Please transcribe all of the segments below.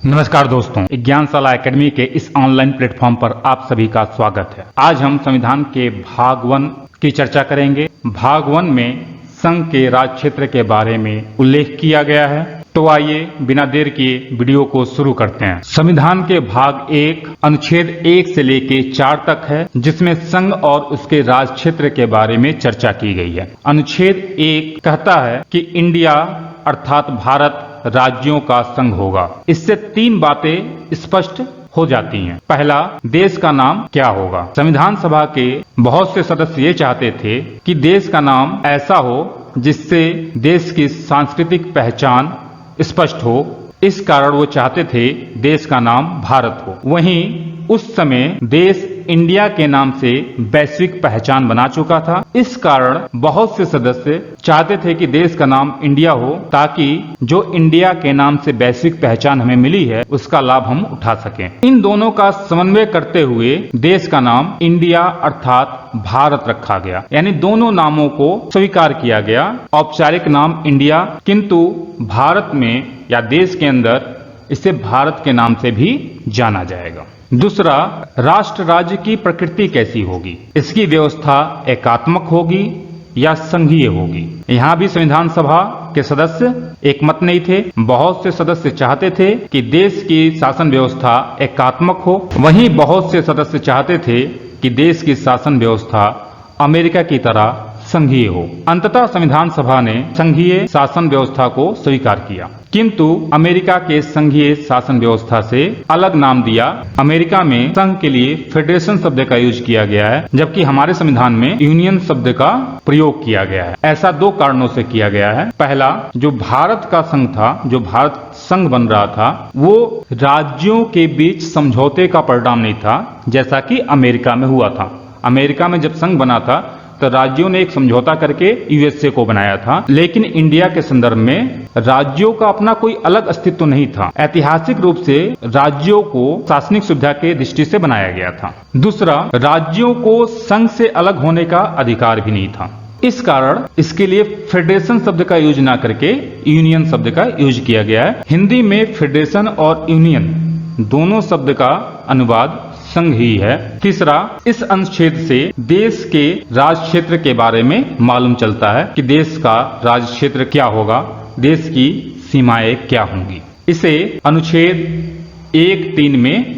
नमस्कार दोस्तों, ज्ञानशाला एकेडमी के इस ऑनलाइन प्लेटफॉर्म पर आप सभी का स्वागत है। आज हम संविधान के भाग 1 की चर्चा करेंगे। भाग 1 में संघ के राज क्षेत्र के बारे में उल्लेख किया गया है। तो आइए बिना देर किए वीडियो को शुरू करते हैं। संविधान के भाग 1 अनुच्छेद 1 से लेके 4 तक है, जिसमें संघ और उसके राज क्षेत्र के बारे में चर्चा की गई है। अनुच्छेद 1 कहता है कि इंडिया अर्थात भारत राज्यों का संघ होगा। इससे 3 बातें स्पष्ट हो जाती हैं। पहला, देश का नाम क्या होगा। संविधान सभा के बहुत से सदस्य ये चाहते थे कि देश का नाम ऐसा हो जिससे देश की सांस्कृतिक पहचान स्पष्ट हो। इस कारण वो चाहते थे देश का नाम भारत हो। वहीं उस समय देश इंडिया के नाम से वैश्विक पहचान बना चुका था। इस कारण बहुत से सदस्य चाहते थे कि देश का नाम इंडिया हो, ताकि जो इंडिया के नाम से वैश्विक पहचान हमें मिली है उसका लाभ हम उठा सकें। इन दोनों का समन्वय करते हुए देश का नाम इंडिया अर्थात भारत रखा गया, यानी दोनों नामों को स्वीकार किया गया। औपचारिक नाम इंडिया, किंतु भारत में या देश के अंदर इसे भारत के नाम से भी जाना जाएगा। दूसरा, राष्ट्र राज्य की प्रकृति कैसी होगी। इसकी व्यवस्था एकात्मक होगी या संघीय होगी। यहाँ भी संविधान सभा के सदस्य एक मत नहीं थे। बहुत से सदस्य चाहते थे कि देश की शासन व्यवस्था एकात्मक हो, वहीं बहुत से सदस्य चाहते थे कि देश की शासन व्यवस्था अमेरिका की तरह संघीय हो। अंततः संविधान सभा ने संघीय शासन व्यवस्था को स्वीकार किया, किंतु अमेरिका के संघीय शासन व्यवस्था से अलग नाम दिया। अमेरिका में संघ के लिए फेडरेशन शब्द का यूज किया गया है, जबकि हमारे संविधान में यूनियन शब्द का प्रयोग किया गया है। ऐसा 2 कारणों से किया गया है। पहला, जो भारत का संघ था, जो भारत संघ बन रहा था, वो राज्यों के बीच समझौते का परिणाम नहीं था, जैसा कि अमेरिका में हुआ था। अमेरिका में जब संघ बना था तो राज्यों ने एक समझौता करके यूएसए को बनाया था, लेकिन इंडिया के संदर्भ में राज्यों का अपना कोई अलग अस्तित्व नहीं था। ऐतिहासिक रूप से राज्यों को शासनिक सुविधा के दृष्टि से बनाया गया था। दूसरा, राज्यों को संघ से अलग होने का अधिकार भी नहीं था। इस कारण इसके लिए फेडरेशन शब्द का यूज ना करके यूनियन शब्द का यूज किया गया है। हिंदी में फेडरेशन और यूनियन दोनों शब्द का अनुवाद संघ ही है। तीसरा, इस अनुच्छेद से देश के राज क्षेत्र के बारे में मालूम चलता है कि देश का राज क्षेत्र क्या होगा, देश की सीमाएं क्या होंगी। इसे अनुच्छेद 1(3) में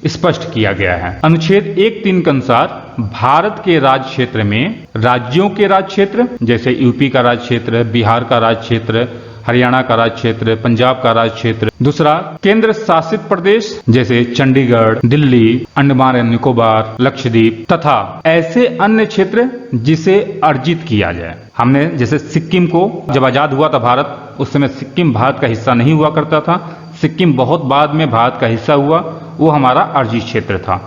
स्पष्ट किया गया है। अनुच्छेद 1(3) के अनुसार भारत के राज क्षेत्र में राज्यों के राज क्षेत्र जैसे यूपी का राज क्षेत्र, बिहार का राज क्षेत्र, हरियाणा का राज क्षेत्र, पंजाब का राज क्षेत्र। दूसरा, केंद्र शासित प्रदेश जैसे चंडीगढ़, दिल्ली, अंडमान एवं निकोबार, लक्षद्वीप तथा ऐसे अन्य क्षेत्र जिसे अर्जित किया जाए। हमने जैसे सिक्किम को जब आजाद हुआ था भारत, उस समय सिक्किम भारत का हिस्सा नहीं हुआ करता था। सिक्किम बहुत बाद में भारत का हिस्सा हुआ, वो हमारा अर्जित क्षेत्र था।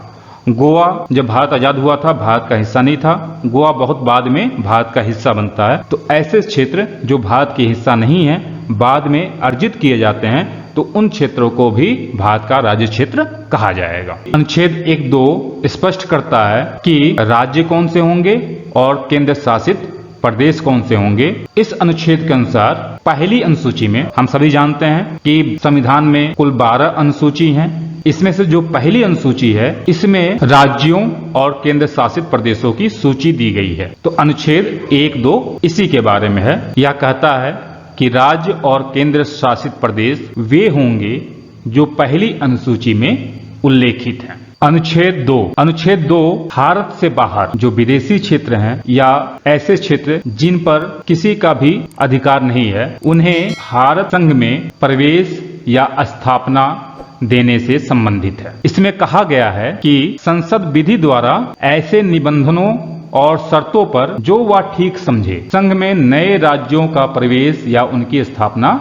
गोवा जब भारत आजाद हुआ था भारत का हिस्सा नहीं था, गोवा बहुत बाद में भारत का हिस्सा बनता है। तो ऐसे क्षेत्र जो भारत के हिस्सा नहीं है, बाद में अर्जित किए जाते हैं, तो उन क्षेत्रों को भी भारत का राज्य क्षेत्र कहा जाएगा। अनुच्छेद 1(2) स्पष्ट करता है कि राज्य कौन से होंगे और केंद्र शासित प्रदेश कौन से होंगे। इस अनुच्छेद के अनुसार पहली अनुसूची में हम सभी जानते हैं कि संविधान में कुल 12 अनुसूची हैं। इसमें से जो पहली अनुसूची है, इसमें राज्यों और केंद्र शासित प्रदेशों की सूची दी गई है। तो अनुच्छेद 1(2) इसी के बारे में है। यह कहता है कि राज्य और केंद्र शासित प्रदेश वे होंगे जो पहली अनुसूची में उल्लेखित हैं। अनुच्छेद 2 भारत से बाहर जो विदेशी क्षेत्र हैं या ऐसे क्षेत्र जिन पर किसी का भी अधिकार नहीं है, उन्हें भारत संघ में प्रवेश या स्थापना देने से संबंधित है। इसमें कहा गया है कि संसद विधि द्वारा ऐसे निबंधनों और शर्तों पर जो वह ठीक समझे संघ में नए राज्यों का प्रवेश या उनकी स्थापना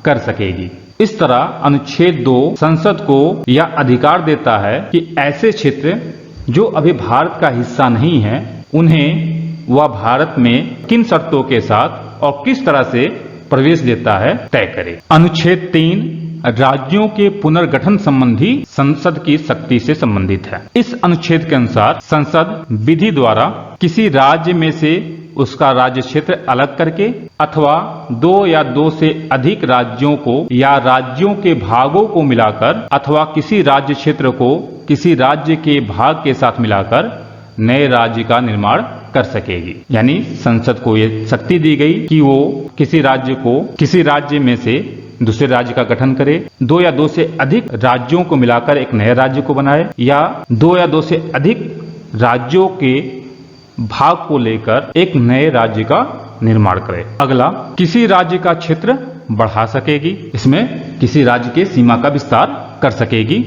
कर सकेगी। इस तरह अनुच्छेद 2 संसद को यह अधिकार देता है कि ऐसे क्षेत्र जो अभी भारत का हिस्सा नहीं है, उन्हें वह भारत में किन शर्तों के साथ और किस तरह से प्रवेश देता है तय करे। अनुच्छेद 3 राज्यों के पुनर्गठन संबंधी संसद की शक्ति से संबंधित है। इस अनुच्छेद के अनुसार संसद विधि द्वारा किसी राज्य में से उसका राज्य क्षेत्र अलग करके अथवा दो या दो से अधिक राज्यों को या राज्यों के भागों को मिलाकर अथवा किसी राज्य क्षेत्र को किसी राज्य के भाग के साथ मिलाकर नए राज्य का निर्माण कर सकेगी। यानी संसद को यह शक्ति दी गई कि वो किसी राज्य में से दूसरे राज्य का गठन करे, दो या दो से अधिक राज्यों को मिलाकर एक नए राज्य को बनाए या दो या दो से अधिक राज्यों के भाग को लेकर एक नए राज्य का निर्माण करे। अगला, किसी राज्य का क्षेत्र बढ़ा सकेगी, इसमें किसी राज्य के सीमा का विस्तार कर सकेगी,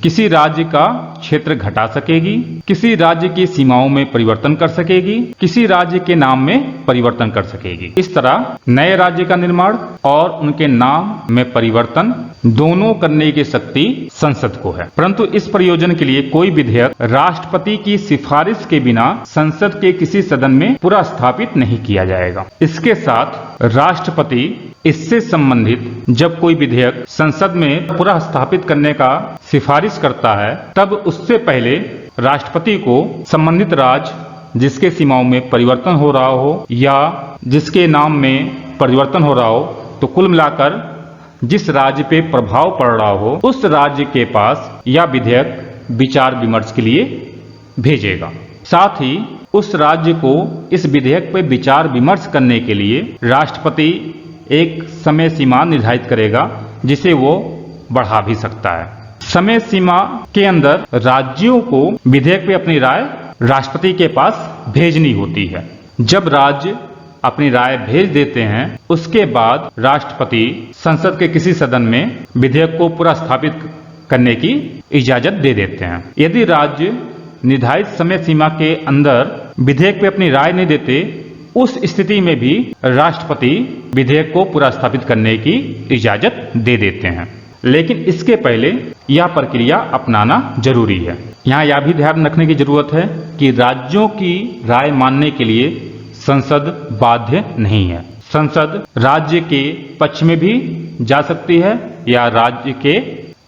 किसी राज्य का क्षेत्र घटा सकेगी, किसी राज्य की सीमाओं में परिवर्तन कर सकेगी, किसी राज्य के नाम में परिवर्तन कर सकेगी। इस तरह नए राज्य का निर्माण और उनके नाम में परिवर्तन दोनों करने की शक्ति संसद को है। परंतु इस प्रयोजन के लिए कोई विधेयक राष्ट्रपति की सिफारिश के बिना संसद के किसी सदन में पुनः स्थापित नहीं किया जाएगा। इसके साथ राष्ट्रपति इससे संबंधित जब कोई विधेयक संसद में पुनः स्थापित करने का सिफारिश करता है, तब उससे पहले राष्ट्रपति को संबंधित राज्य जिसके सीमाओं में परिवर्तन हो रहा हो या जिसके नाम में परिवर्तन हो रहा हो, तो कुल मिलाकर जिस राज्य पे प्रभाव पड़ रहा हो उस राज्य के पास यह विधेयक विचार विमर्श के लिए भेजेगा। साथ ही उस राज्य को इस विधेयक पे विचार विमर्श करने के लिए राष्ट्रपति एक समय सीमा निर्धारित करेगा, जिसे वो बढ़ा भी सकता है। समय सीमा के अंदर राज्यों को विधेयक पे अपनी राय राष्ट्रपति के पास भेजनी होती है। जब राज्य अपनी राय भेज देते हैं, उसके बाद राष्ट्रपति संसद के किसी सदन में विधेयक को पुनः स्थापित करने की इजाजत दे देते हैं। यदि राज्य निर्धारित समय सीमा के अंदर विधेयक पे अपनी राय नहीं देते, उस स्थिति में भी राष्ट्रपति विधेयक को पुनः स्थापित करने की इजाजत दे देते हैं। लेकिन इसके पहले यह प्रक्रिया अपनाना जरूरी है। यहाँ यह भी ध्यान रखने की जरूरत है कि राज्यों की राय मानने के लिए संसद बाध्य नहीं है। संसद राज्य के पक्ष में भी जा सकती है या राज्य के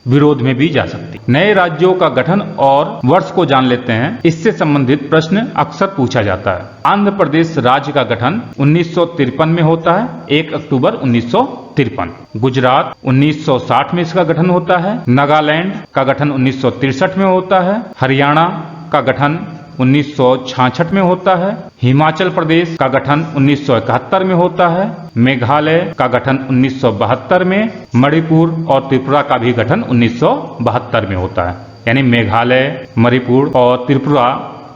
विरोध में भी जा सकती है। नए राज्यों का गठन और वर्ष को जान लेते हैं। इससे संबंधित प्रश्न अक्सर पूछा जाता है। आंध्र प्रदेश राज्य का गठन 1953 में होता है, 1 अक्टूबर 1953। गुजरात 1960 में इसका गठन होता है। नागालैंड का गठन 1963 में होता है। हरियाणा का गठन 1966 में होता है। हिमाचल प्रदेश का गठन 1971 में होता है। मेघालय का गठन 1972 में। मणिपुर और त्रिपुरा का भी गठन 1972 में होता है। यानी मेघालय, मणिपुर और त्रिपुरा,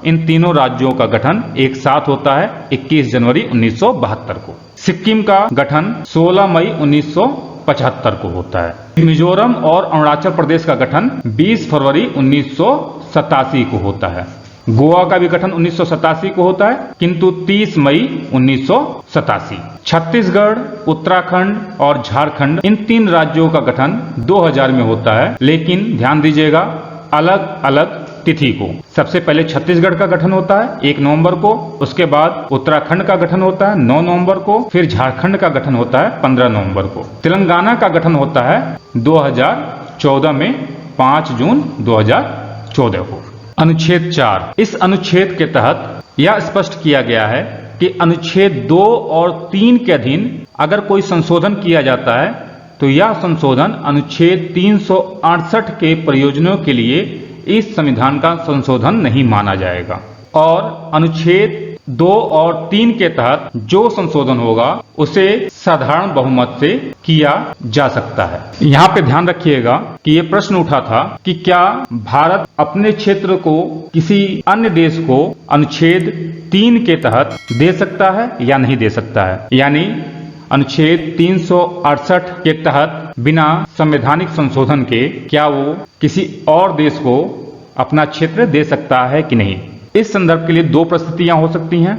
इन तीनों राज्यों का गठन एक साथ होता है 21 जनवरी 1972 को। सिक्किम का गठन 16 मई 1975 को होता है। मिजोरम और अरुणाचल प्रदेश का गठन 20 फरवरी 1987 को होता है। गोवा का भी गठन 1987 को होता है, किंतु 30 मई 1987। छत्तीसगढ़, उत्तराखंड और झारखंड, इन तीन राज्यों का गठन 2000 में होता है, लेकिन ध्यान दीजिएगा अलग अलग तिथि को। सबसे पहले छत्तीसगढ़ का गठन होता है 1 नवंबर को, उसके बाद उत्तराखंड का गठन होता है 9 नवंबर को, फिर झारखंड का गठन होता है 15 नवंबर को। तेलंगाना का गठन होता है 2014 में 5 जून 2014 को। अनुच्छेद 4, इस अनुच्छेद के तहत यह स्पष्ट किया गया है कि अनुच्छेद 2 और 3 के अधीन अगर कोई संशोधन किया जाता है तो यह संशोधन अनुच्छेद 368 के प्रयोजनों के लिए इस संविधान का संशोधन नहीं माना जाएगा और अनुच्छेद 2 और 3 के तहत जो संशोधन होगा उसे साधारण बहुमत से किया जा सकता है। यहाँ पे ध्यान रखिएगा कि ये प्रश्न उठा था कि क्या भारत अपने क्षेत्र को किसी अन्य देश को अनुच्छेद 3 के तहत दे सकता है या नहीं दे सकता है। यानी अनुच्छेद 368 के तहत बिना संवैधानिक संशोधन के क्या वो किसी और देश को अपना क्षेत्र दे सकता है कि नहीं। इस संदर्भ के लिए 2 परिस्थितियां हो सकती हैं।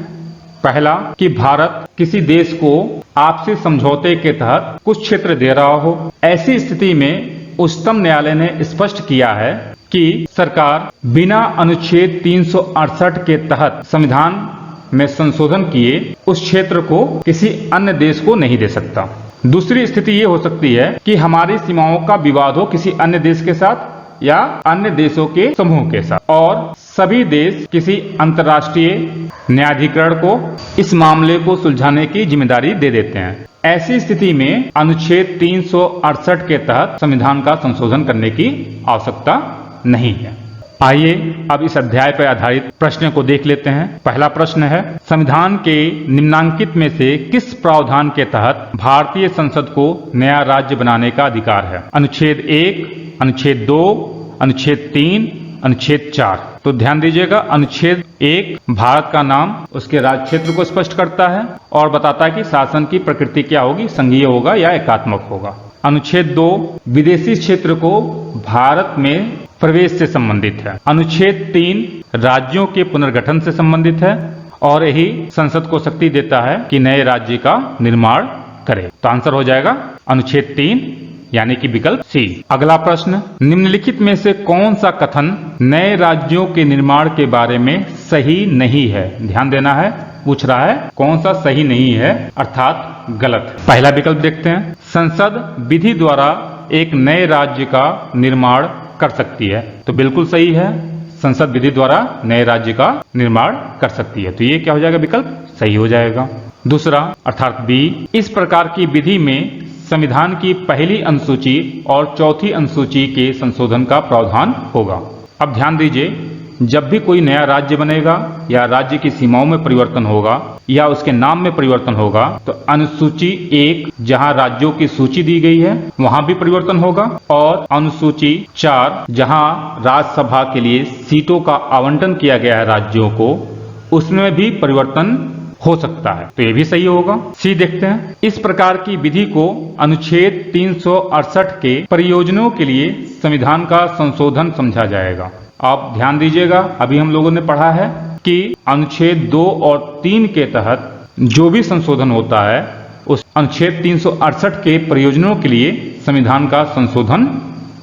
पहला कि भारत किसी देश को आपसी समझौते के तहत कुछ क्षेत्र दे रहा हो। ऐसी स्थिति में उच्चतम न्यायालय ने स्पष्ट किया है कि सरकार बिना अनुच्छेद 368 के तहत संविधान में संशोधन किए उस क्षेत्र को किसी अन्य देश को नहीं दे सकता। दूसरी स्थिति ये हो सकती है कि हमारी सीमाओं का विवाद हो किसी अन्य देश के साथ या अन्य देशों के समूह के साथ, और सभी देश किसी अंतर्राष्ट्रीय न्यायाधिकरण को इस मामले को सुलझाने की जिम्मेदारी दे देते हैं। ऐसी स्थिति में अनुच्छेद 368 के तहत संविधान का संशोधन करने की आवश्यकता नहीं है। आइए अब इस अध्याय पर आधारित प्रश्न को देख लेते हैं। पहला प्रश्न है, संविधान के निम्नांकित में से किस प्रावधान के तहत भारतीय संसद को नया राज्य बनाने का अधिकार है? अनुच्छेद 1, अनुच्छेद 2, अनुच्छेद 3, अनुच्छेद 4। तो ध्यान दीजिएगा, अनुच्छेद 1 भारत का नाम उसके राज्य क्षेत्र को स्पष्ट करता है और बताता है कि शासन की प्रकृति क्या होगी, संघीय होगा या एकात्मक होगा। अनुच्छेद 2 विदेशी क्षेत्र को भारत में प्रवेश से संबंधित है। अनुच्छेद 3 राज्यों के पुनर्गठन से संबंधित है और यही संसद को शक्ति देता है कि नए राज्य का निर्माण करे। तो आंसर हो जाएगा अनुच्छेद 3 यानी कि विकल्प सी। अगला प्रश्न, निम्नलिखित में से कौन सा कथन नए राज्यों के निर्माण के बारे में सही नहीं है? ध्यान देना है, पूछ रहा है कौन सा सही नहीं है अर्थात गलत। पहला विकल्प देखते हैं, संसद विधि द्वारा एक नए राज्य का निर्माण कर सकती है। तो बिल्कुल सही है, संसद विधि द्वारा नए राज्य का निर्माण कर सकती है। तो ये क्या हो जाएगा, विकल्प सही हो जाएगा। दूसरा अर्थात बी, इस प्रकार की विधि में संविधान की पहली अनुसूची और चौथी अनुसूची के संशोधन का प्रावधान होगा। अब ध्यान दीजिए, जब भी कोई नया राज्य बनेगा या राज्य की सीमाओं में परिवर्तन होगा या उसके नाम में परिवर्तन होगा तो अनुसूची 1 जहां राज्यों की सूची दी गई है वहां भी परिवर्तन होगा, और अनुसूची 4 जहां राज्यसभा के लिए सीटों का आवंटन किया गया है राज्यों को, उसमें भी परिवर्तन हो सकता है। तो ये भी सही होगा। सी देखते हैं, इस प्रकार की विधि को अनुच्छेद 368 के प्रयोजनों के लिए संविधान का संशोधन समझा जाएगा। आप ध्यान दीजिएगा, अभी हम लोगों ने पढ़ा है कि अनुच्छेद 2 और 3 के तहत जो भी संशोधन होता है उस अनुच्छेद 368 के प्रयोजनों के लिए संविधान का संशोधन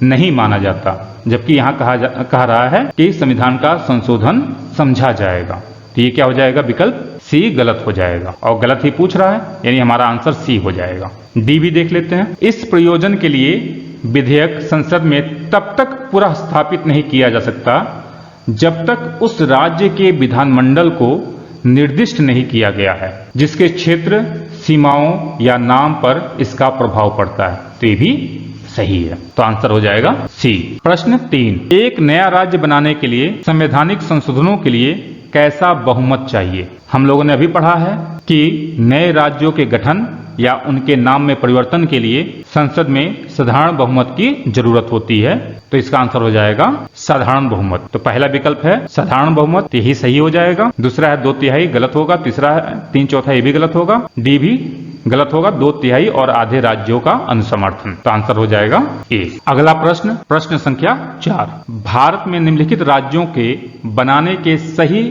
नहीं माना जाता, जबकि यहाँ कहा रहा है कि संविधान का संशोधन समझा जाएगा। तो ये क्या हो जाएगा, विकल्प सी गलत हो जाएगा, और गलत ही पूछ रहा है यानी हमारा आंसर सी हो जाएगा। डी भी देख लेते हैं, इस प्रयोजन के लिए विधेयक संसद में तब तक पुनः स्थापित नहीं किया जा सकता जब तक उस राज्य के विधानमंडल को निर्दिष्ट नहीं किया गया है जिसके क्षेत्र, सीमाओं या नाम पर इसका प्रभाव पड़ता है। तो ये भी सही है, तो आंसर हो जाएगा सी। प्रश्न 3, एक नया राज्य बनाने के लिए संवैधानिक संशोधनों के लिए कैसा बहुमत चाहिए? हम लोगों ने अभी पढ़ा है कि नए राज्यों के गठन या उनके नाम में परिवर्तन के लिए संसद में साधारण बहुमत की जरूरत होती है। तो इसका आंसर हो जाएगा साधारण बहुमत। तो पहला विकल्प है साधारण बहुमत, यही सही हो जाएगा। दूसरा है 2/3 गलत होगा। तीसरा है 3/4 ये भी गलत होगा। डी भी गलत होगा, 2/3 और आधे राज्यों का अनुसमर्थन। तो आंसर हो जाएगा ए। अगला प्रश्न, प्रश्न संख्या 4, भारत में निम्नलिखित राज्यों के बनाने के सही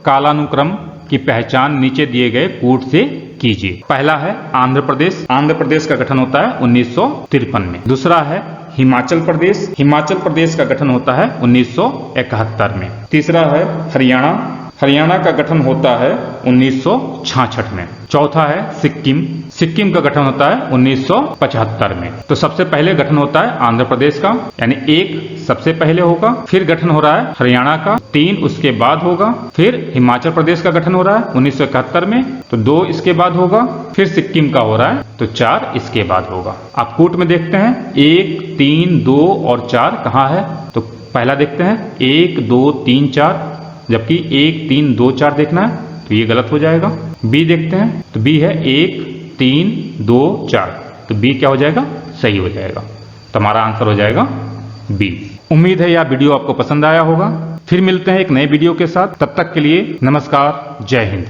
कालानुक्रम की पहचान नीचे दिए गए कूट से कीजिए। पहला है आंध्र प्रदेश। आंध्र प्रदेश का गठन होता है 1953 में। दूसरा है हिमाचल प्रदेश। हिमाचल प्रदेश का गठन होता है 1971 में। तीसरा है हरियाणा। हरियाणा का गठन होता है 1966 में। चौथा है सिक्किम। सिक्किम का गठन होता है 1975 में। तो सबसे पहले गठन होता है आंध्र प्रदेश का, यानी 1 सबसे पहले होगा, फिर गठन हो रहा है हरियाणा का, 3 उसके बाद होगा, फिर हिमाचल प्रदेश का गठन हो रहा है 1971 में, तो 2 इसके बाद होगा, फिर सिक्किम का हो रहा है, तो 4 इसके बाद होगा। आप कूट में देखते हैं 1, 3, 2 और 4 कहाँ है? तो पहला देखते हैं 1, 2, 3, 4, जबकि 1, 3, 2, 4 देखना है, तो ये गलत हो जाएगा। बी देखते हैं, तो बी है 1, 3, 2, 4, तो बी क्या हो जाएगा? सही हो जाएगा। तो हमारा आंसर हो जाएगा बी। उम्मीद है यह वीडियो आपको पसंद आया होगा। फिर मिलते हैं एक नए वीडियो के साथ, तब तक के लिए नमस्कार, जय हिंद।